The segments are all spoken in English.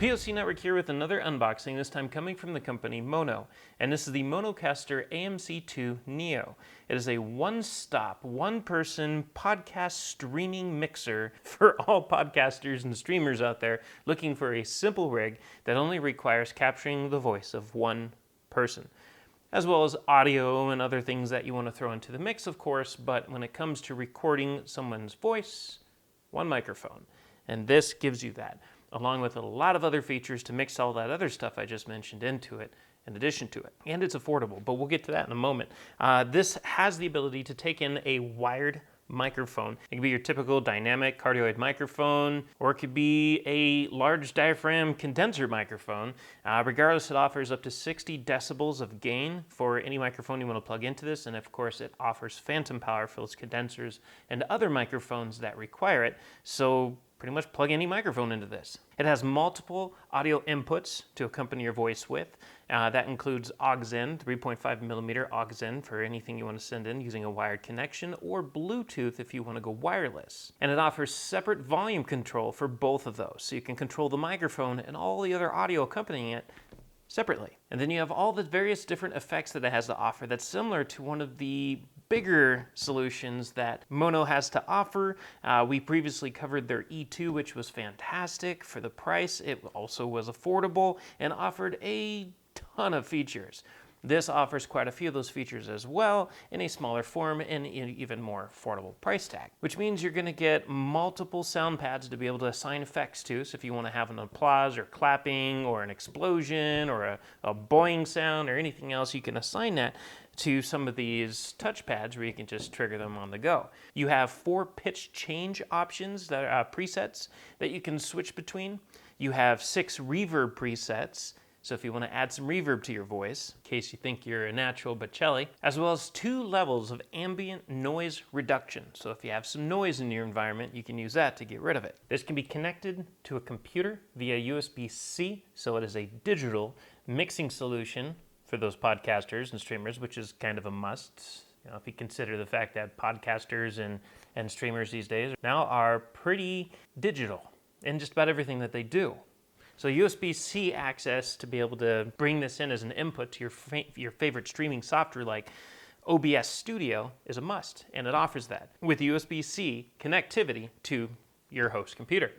POC Network here with another unboxing, this time coming from the company Maono. And this is the Maonocaster AMC2 Neo. It is a one-stop, one-person podcast streaming mixer for all podcasters and streamers out there looking for a simple rig that only requires capturing the voice of one person, as well as audio and other things that you want to throw into the mix, of course. But when it comes to recording someone's voice, one microphone. And this gives you that, along with a lot of other features to mix all that other stuff I just mentioned into it, in addition to it. And it's affordable, but we'll get to that in a moment. This has the ability to take in a wired microphone. It could be your typical dynamic cardioid microphone, or it could be a large diaphragm condenser microphone. Regardless, it offers up to 60 decibels of gain for any microphone you want to plug into this, and of course it offers phantom power for those condensers and other microphones that require it. So pretty much plug any microphone into this. It has multiple audio inputs to accompany your voice with. That includes aux-in, 3.5 millimeter aux-in for anything you want to send in using a wired connection, or Bluetooth if you want to go wireless. And it offers separate volume control for both of those, so you can control the microphone and all the other audio accompanying it separately. And then you have all the various different effects that it has to offer that's similar to one of the bigger solutions that Maono has to offer. We previously covered their E2, which was fantastic for the price. It also was affordable and offered a ton of features. This offers quite a few of those features as well in a smaller form and in even more affordable price tag, which means you're going to get multiple sound pads to be able to assign effects to. So if you want to have an applause or clapping or an explosion or a boing sound or anything else, you can assign that to some of these touch pads where you can just trigger them on the go. You have 4 pitch change options, that are presets that you can switch between. You have 6 reverb presets. So if you want to add some reverb to your voice, in case you think you're a natural Bocelli, as well as 2 levels of ambient noise reduction. So if you have some noise in your environment, you can use that to get rid of it. This can be connected to a computer via USB-C, so it is a digital mixing solution for those podcasters and streamers, which is kind of a must. You know, if you consider the fact that podcasters and streamers these days now are pretty digital in just about everything that they do. So USB-C access to be able to bring this in as an input to your favorite streaming software like OBS Studio is a must, and it offers that with USB-C connectivity to your host computer.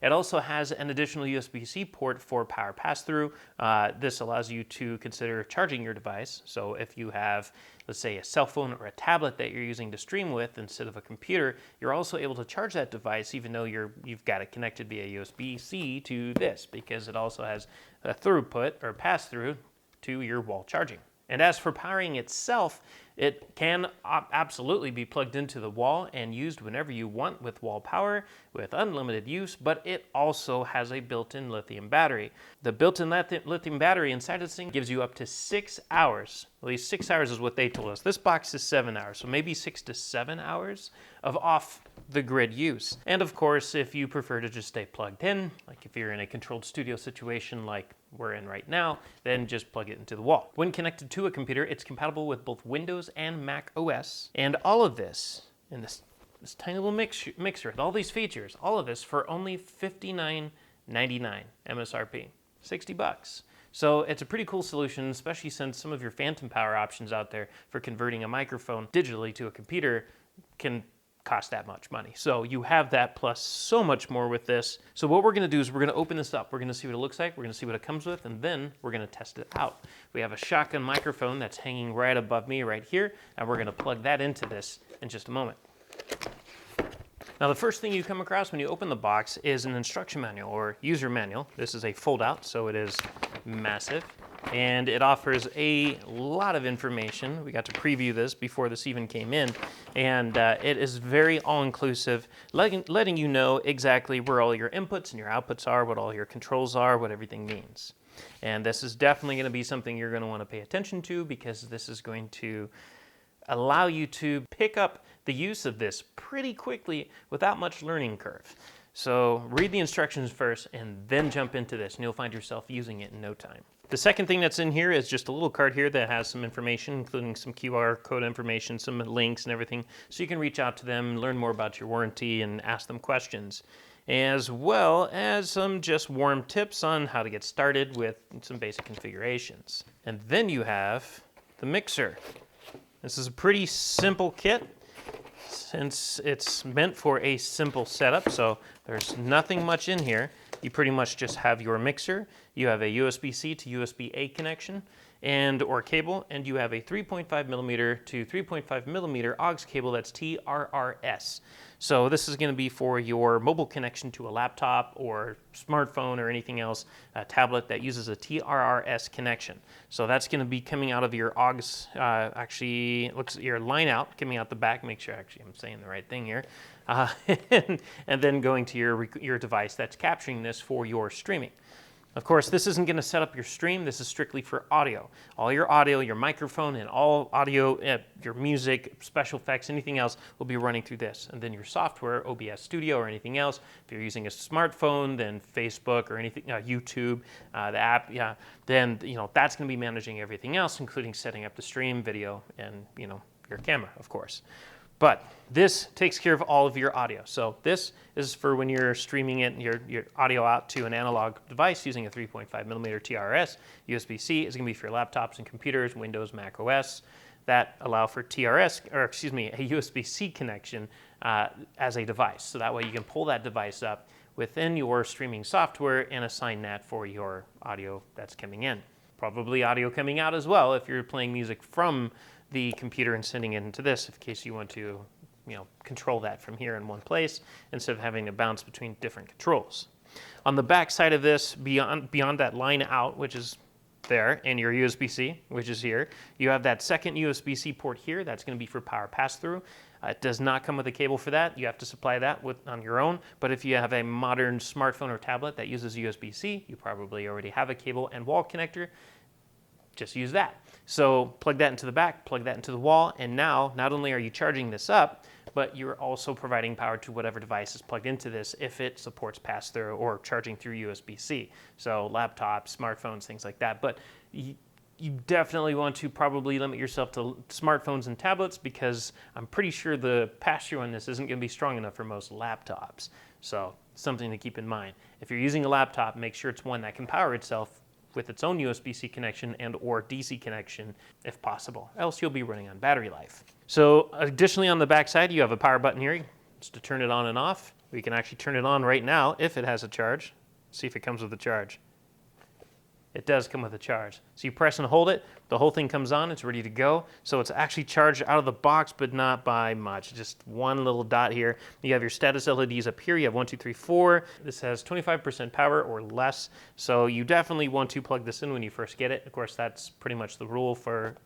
It also has an additional USB-C port for power pass-through. This allows you to consider charging your device. So if you have, let's say, a cell phone or a tablet that you're using to stream with instead of a computer, you're also able to charge that device even though you've got it connected via USB-C to this, because it also has a throughput or pass-through to your wall charging. And as for powering itself, it can absolutely be plugged into the wall and used whenever you want with wall power, with unlimited use, but it also has a built-in lithium battery. The built-in lithium battery inside this thing gives you up to 6 hours. At least 6 hours is what they told us. This box is 7 hours, so maybe 6 to 7 hours of off-the-grid use. And of course, if you prefer to just stay plugged in, like if you're in a controlled studio situation like we're in right now, then just plug it into the wall. When connected to a computer, it's compatible with both Windows and Mac OS. And all of this in this tiny little mixer with all these features, all of this for only $59.99 MSRP, 60 bucks. So it's a pretty cool solution, especially since some of your phantom power options out there for converting a microphone digitally to a computer can cost that much money. So you have that plus so much more with this. So what we're going to do is we're going to open this up. We're going to see what it looks like. We're going to see what it comes with, and then we're going to test it out. We have a shotgun microphone that's hanging right above me right here, and we're going to plug that into this in just a moment. Now the first thing you come across when you open the box is an instruction manual or user manual. This is a fold-out, so it is massive. And it offers a lot of information. We got to preview this before this even came in, and it is very all-inclusive, letting you know exactly where all your inputs and your outputs are, what all your controls are, what everything means. And this is definitely going to be something you're going to want to pay attention to, because this is going to allow you to pick up the use of this pretty quickly without much learning curve. So read the instructions first and then jump into this, and you'll find yourself using it in no time. The second thing that's in here is just a little card here that has some information, including some QR code information, some links and everything, so you can reach out to them, learn more about your warranty, and ask them questions. as well as some just warm tips on how to get started with some basic configurations. And then you have the mixer. This is a pretty simple kit since it's meant for a simple setup, so there's nothing much in here. You pretty much just have your mixer, you have a USB-C to USB-A connection or cable, and you have a 3.5 millimeter to 3.5 millimeter aux cable that's TRRS. So this is going to be for your mobile connection to a laptop or smartphone or anything else, a tablet that uses a TRRS connection. So that's going to be coming out of your aux, actually it looks at your line out, coming out the back, make sure actually I'm saying the right thing here, and then going to your device that's capturing this for your streaming. Of course, this isn't going to set up your stream. This is strictly for audio. All your audio, your microphone, and all audio, your music, special effects, anything else will be running through this. And then your software, OBS Studio or anything else, if you're using a smartphone, then Facebook or anything, YouTube, the app, then that's going to be managing everything else, including setting up the stream, video, and your camera, of course. But this takes care of all of your audio. So this is for when you're streaming it, your audio out to an analog device using a 3.5 millimeter TRS. USB-C is going to be for your laptops and computers, Windows, Mac OS, that allow for a USB-C connection as a device. So that way you can pull that device up within your streaming software and assign that for your audio that's coming in. Probably audio coming out as well if you're playing music from the computer and sending it into this in case you want to control that from here in one place instead of having to bounce between different controls. On the back side of this, beyond that line out, which is there, and your USB-C, which is here, you have that second USB-C port here. That's going to be for power pass-through. It does not come with a cable for that. You have to supply that on your own. But if you have a modern smartphone or tablet that uses USB-C, you probably already have a cable and wall connector. Just use that. So plug that into the back, plug that into the wall, and now not only are you charging this up, but you're also providing power to whatever device is plugged into this if it supports pass-through or charging through USB-C. So laptops, smartphones, things like that. But you definitely want to probably limit yourself to smartphones and tablets because I'm pretty sure the pass-through on this isn't going to be strong enough for most laptops. So something to keep in mind. If you're using a laptop, make sure it's one that can power itself with its own USB-C connection and or DC connection if possible, else you'll be running on battery life. So additionally on the back side you have a power button here just to turn it on and off. We can actually turn it on right now if it has a charge. See if it comes with a charge. It does come with a charge. So you press and hold it, the whole thing comes on, it's ready to go. So it's actually charged out of the box, but not by much. Just one little dot here. You have your status LEDs up here. You have 1, 2, 3, 4. This has 25% power or less. So you definitely want to plug this in when you first get it. Of course, that's pretty much the rule for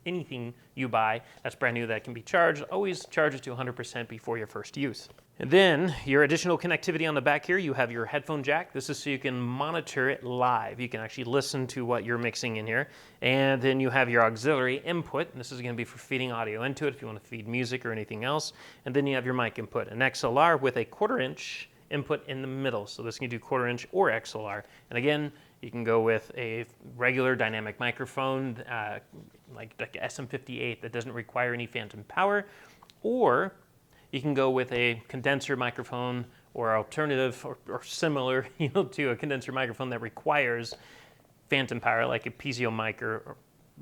anything you buy that's brand new that can be charged. Always charge it to 100% before your first use. And then your additional connectivity on the back here, you have your headphone jack. This is so you can monitor it live. You can actually listen to what you're mixing in here. And then you have your auxiliary input. This is going to be for feeding audio into it if you want to feed music or anything else. And then you have your mic input, an XLR with a 1/4 inch input in the middle. So this can do 1/4 inch or XLR. And again, you can go with a regular dynamic microphone like SM58 that doesn't require any phantom power, or you can go with a condenser microphone or alternative or similar to a condenser microphone that requires phantom power like a piezo mic or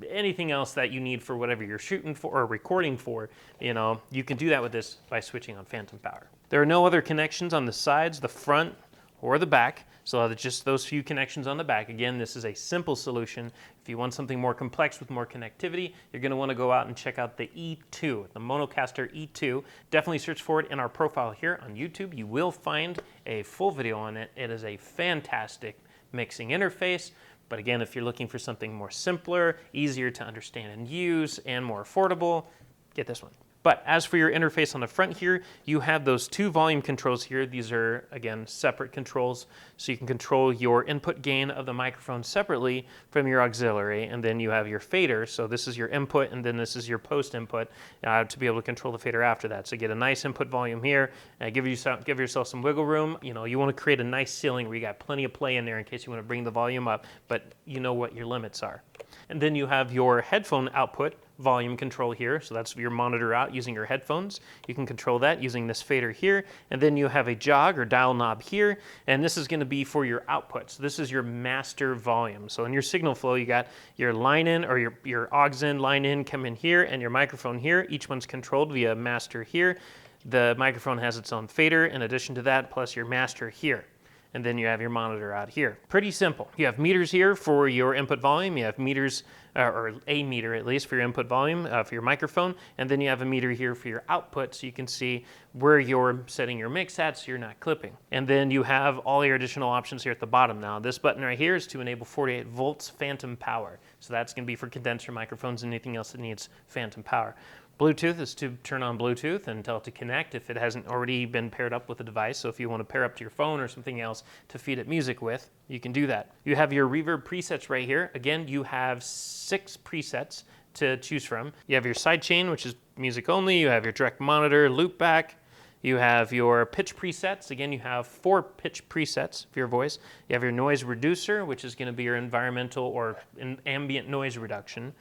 anything else that you need for whatever you're shooting for or recording for. You can do that with this by switching on phantom power. There are no other connections on the sides, the front, or the back. So just those few connections on the back. Again, this is a simple solution. If you want something more complex with more connectivity, you're going to want to go out and check out the E2, the Maonocaster E2. Definitely search for it in our profile here on YouTube. You will find a full video on it. It is a fantastic mixing interface. But again, if you're looking for something more simpler, easier to understand and use, and more affordable, get this one. But as for your interface on the front here, you have those 2 volume controls here. These are, again, separate controls, so you can control your input gain of the microphone separately from your auxiliary. And then you have your fader, so this is your input, and then this is your post input to be able to control the fader after that. So get a nice input volume here, give yourself some wiggle room. You want to create a nice ceiling where you got plenty of play in there in case you want to bring the volume up, but you know what your limits are. And then you have your headphone output volume control here. So that's your monitor out using your headphones. You can control that using this fader here. And then you have a jog or dial knob here. And this is going to be for your output. So this is your master volume. So in your signal flow, you got your line in or your aux in, line in come in here, and your microphone here. Each one's controlled via master here. The microphone has its own fader in addition to that, plus your master here. And then you have your monitor out here. Pretty simple. You have meters here for your input volume. You have meters, or a meter at least, for your input volume, for your microphone. And then you have a meter here for your output, so you can see where you're setting your mix at, so you're not clipping. And then you have all your additional options here at the bottom now. This button right here is to enable 48 volts phantom power. So that's going to be for condenser microphones and anything else that needs phantom power. Bluetooth is to turn on Bluetooth and tell it to connect if it hasn't already been paired up with a device. So if you want to pair up to your phone or something else to feed it music with, you can do that. You have your reverb presets right here. Again, you have 6 presets to choose from. You have your sidechain, which is music only. You have your direct monitor, loop back. You have your pitch presets. Again, you have 4 pitch presets for your voice. You have your noise reducer, which is going to be your environmental or ambient noise reduction.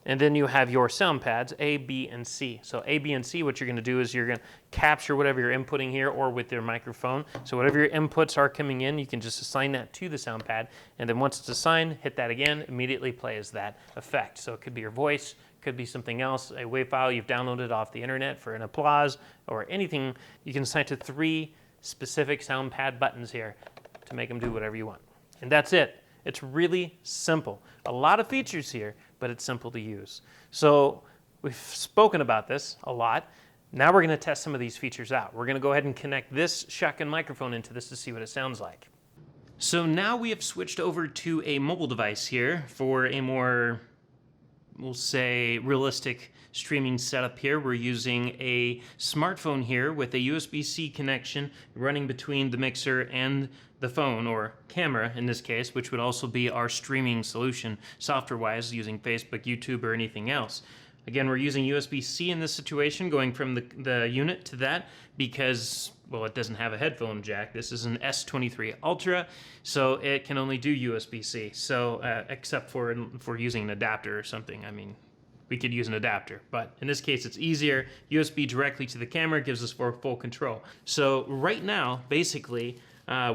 And then you have your sound pads, A, B, and C. So A, B, and C, what you're going to do is you're going to capture whatever you're inputting here or with your microphone. So whatever your inputs are coming in, you can just assign that to the sound pad. And then once it's assigned, hit that again, immediately plays that effect. So it could be your voice, could be something else, a WAV file you've downloaded off the internet for an applause or anything. You can assign to 3 specific sound pad buttons here to make them do whatever you want. And that's it. It's really simple. A lot of features here, but it's simple to use. So we've spoken about this a lot. Now we're going to test some of these features out. We're going to go ahead and connect this shotgun microphone into this to see what it sounds like. So now we have switched over to a mobile device here for a more, we'll say, realistic streaming setup here. We're using a smartphone here with a USB-C connection running between the mixer and the phone, or camera in this case, which would also be our streaming solution software-wise using Facebook, YouTube, or anything else. Again, we're using USB-C in this situation, going from the unit to that because, well, it doesn't have a headphone jack. This is an S23 Ultra, so it can only do USB-C. So, except for using an adapter or something. I mean, we could use an adapter, but in this case, it's easier. USB directly to the camera gives us full control. So right now, basically,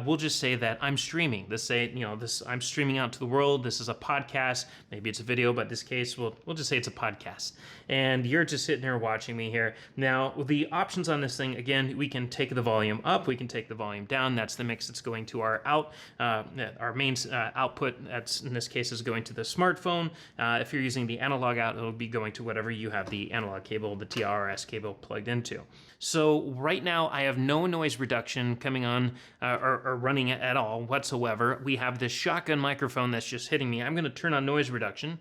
we'll just say that I'm streaming. I'm streaming out to the world. This is a podcast. Maybe it's a video, but in this case, we'll just say it's a podcast. And you're just sitting there watching me here. Now, the options on this thing, again, we can take the volume up. We can take the volume down. That's the mix that's going to our main output. That's, in this case, is going to the smartphone. If you're using the analog out, it'll be going to whatever you have the analog cable, the TRS cable plugged into. So right now, I have no noise reduction coming on or running at all whatsoever. We have this shotgun microphone that's just hitting me. I'm going to turn on noise reduction.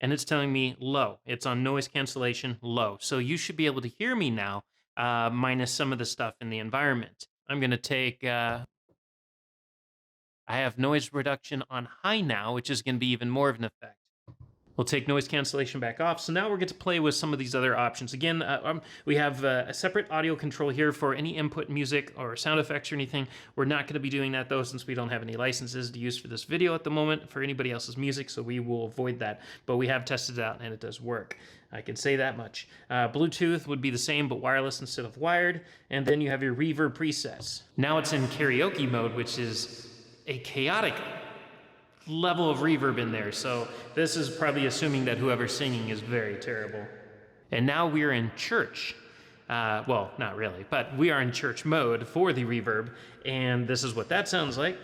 And it's telling me low. It's on noise cancellation, low. So you should be able to hear me now, minus some of the stuff in the environment. I'm going to take, I have noise reduction on high now, which is going to be even more of an effect. We'll take noise cancellation back off. So now we're going to play with some of these other options. Again, we have a separate audio control here for any input music or sound effects or anything. We're not going to be doing that though, since we don't have any licenses to use for this video at the moment for anybody else's music, so we will avoid that. But we have tested it out and it does work. I can say that much. Bluetooth would be the same, but wireless instead of wired. And then you have your reverb presets. Now it's in karaoke mode, which is a chaotic level of reverb in there, so this is probably assuming that whoever's singing is very terrible. And now we're in church. Well, not really, but we are in church mode for the reverb, and this is what that sounds like,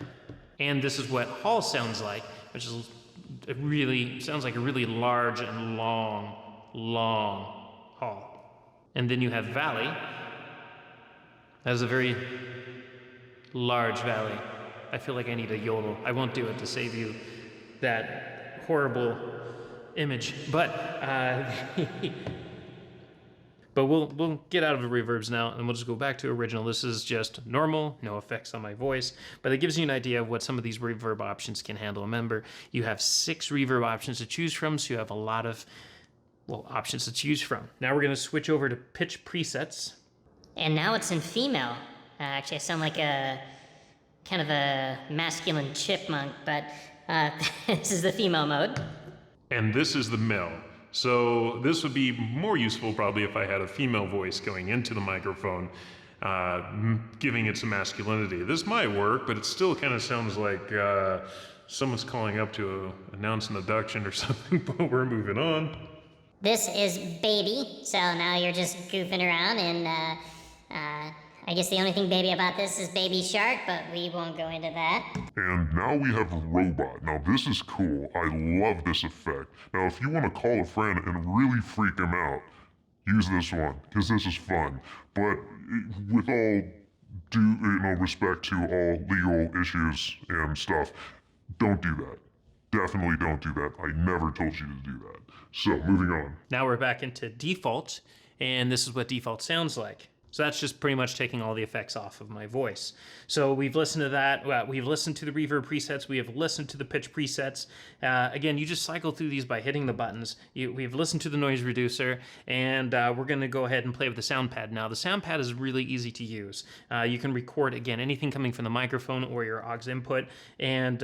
and this is what hall sounds like, which is sounds like a really large and long hall. And then you have valley. That is a very large valley. I feel like I need a yodel. I won't do it to save you that horrible image, but we'll get out of the reverbs now, and we'll just go back to original. This is just normal, no effects on my voice, but it gives you an idea of what some of these reverb options can handle. Remember, you have 6 reverb options to choose from, so you have a lot of, well, options to choose from. Now we're going to switch over to pitch presets. And now it's in female. Actually, I sound like a kind of a masculine chipmunk, but this is the female mode. and this is the male. So this would be more useful probably if I had a female voice going into the microphone, giving it some masculinity. This might work, but it still kind of sounds like someone's calling up to announce an abduction or something, but we're moving on. This is Baby, so now you're just goofing around, and I guess the only thing baby about this is Baby Shark, but we won't go into that. And now we have Robot. Now this is cool. I love this effect. Now if you want to call a friend and really freak him out, use this one, because this is fun. But with all respect to all legal issues and stuff, don't do that. Definitely don't do that. I never told you to do that. So, moving on. Now we're back into default, and this is what default sounds like. So that's just pretty much taking all the effects off of my voice. So we've listened to that. We've listened to the reverb presets. We have listened to the pitch presets. Again, you just cycle through these by hitting the buttons. We've listened to the noise reducer, and we're going to go ahead and play with the sound pad now. The sound pad is really easy to use. You can record, again, anything coming from the microphone or your aux input, and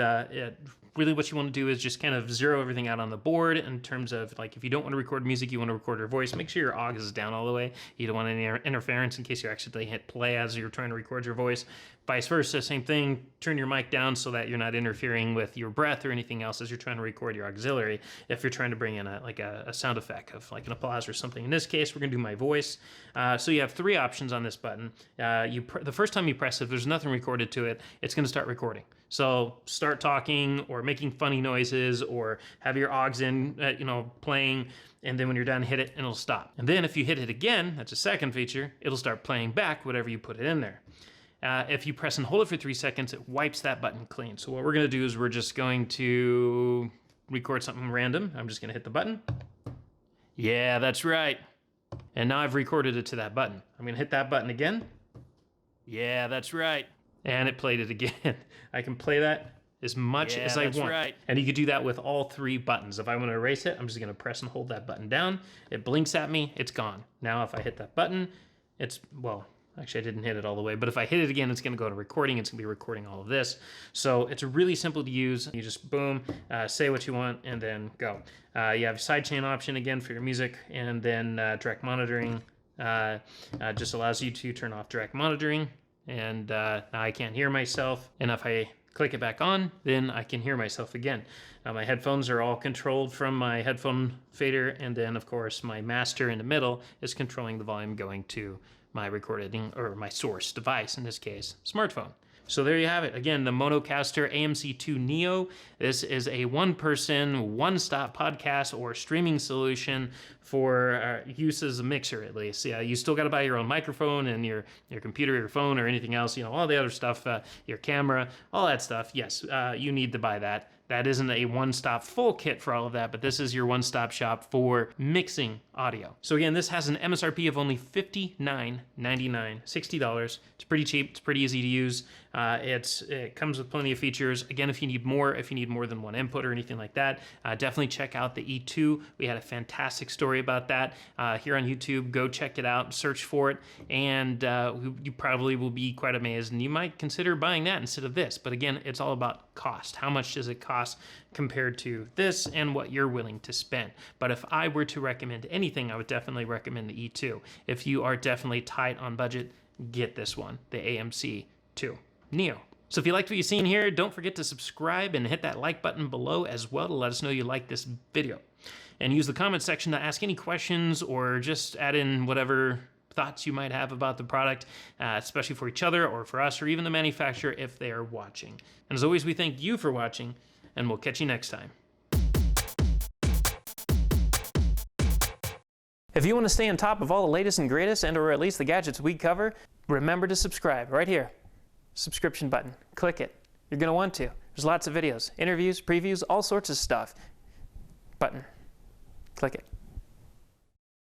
really what you want to do is just kind of zero everything out on the board in terms of, like, if you don't want to record music, you want to record your voice, make sure your aux is down all the way. You don't want any interference in case you accidentally hit play as you're trying to record your voice. Vice versa, same thing, turn your mic down so that you're not interfering with your breath or anything else as you're trying to record your auxiliary if you're trying to bring in a sound effect of like an applause or something. In this case, we're going to do my voice. So you have three options on this button. The first time you press it, if there's nothing recorded to it, it's going to start recording. So start talking or making funny noises or have your aux in, playing, and then when you're done, hit it and it'll stop. And then if you hit it again, that's a second feature, it'll start playing back whatever you put it in there. If you press and hold it for 3 seconds, it wipes that button clean. So what we're going to do is we're just going to record something random. I'm just going to hit the button. Yeah, that's right. And now I've recorded it to that button. I'm going to hit that button again. Yeah, that's right. And it played it again. I can play that as much as I want. Right. And you can do that with all 3 buttons. If I want to erase it, I'm just going to press and hold that button down. It blinks at me, it's gone. Now if I hit that button, actually I didn't hit it all the way, but if I hit it again, it's going to go to recording. It's going to be recording all of this. So it's really simple to use. You just boom, say what you want, and then go. You have sidechain option again for your music, and then direct monitoring just allows you to turn off direct monitoring. And now I can't hear myself. And if I click it back on, then I can hear myself again. My headphones are all controlled from my headphone fader, and then of course my master in the middle is controlling the volume going to my recording or my source device, in this case, smartphone. So there you have it. Again, the Maonocaster AMC2 Neo. This is a one-person, one-stop podcast or streaming solution for use as a mixer, at least. Yeah, you still got to buy your own microphone and your computer, your phone, or anything else. All the other stuff, your camera, all that stuff. Yes, you need to buy that. That isn't a one-stop full kit for all of that, but this is your one-stop shop for mixing audio. So again, this has an MSRP of only $59.99, $60. It's pretty cheap. It's pretty easy to use. It comes with plenty of features. Again, if you need more than one input or anything like that, definitely check out the E2. We had a fantastic story about that here on YouTube. Go check it out, search for it, and you probably will be quite amazed, and you might consider buying that instead of this. But again, it's all about cost. How much does it cost compared to this and what you're willing to spend? But if I were to recommend anything, I would definitely recommend the E2. If you are definitely tight on budget, get this one, the AMC2 Neo. So if you liked what you've seen here, don't forget to subscribe and hit that like button below as well to let us know you like this video. And use the comment section to ask any questions or just add in whatever thoughts you might have about the product, especially for each other or for us or even the manufacturer if they are watching. And as always, we thank you for watching, and we'll catch you next time. If you want to stay on top of all the latest and greatest, and or at least the gadgets we cover, remember to subscribe right here. Subscription button. Click it. You're going to want to. There's lots of videos, interviews, previews, all sorts of stuff. Button. Click it.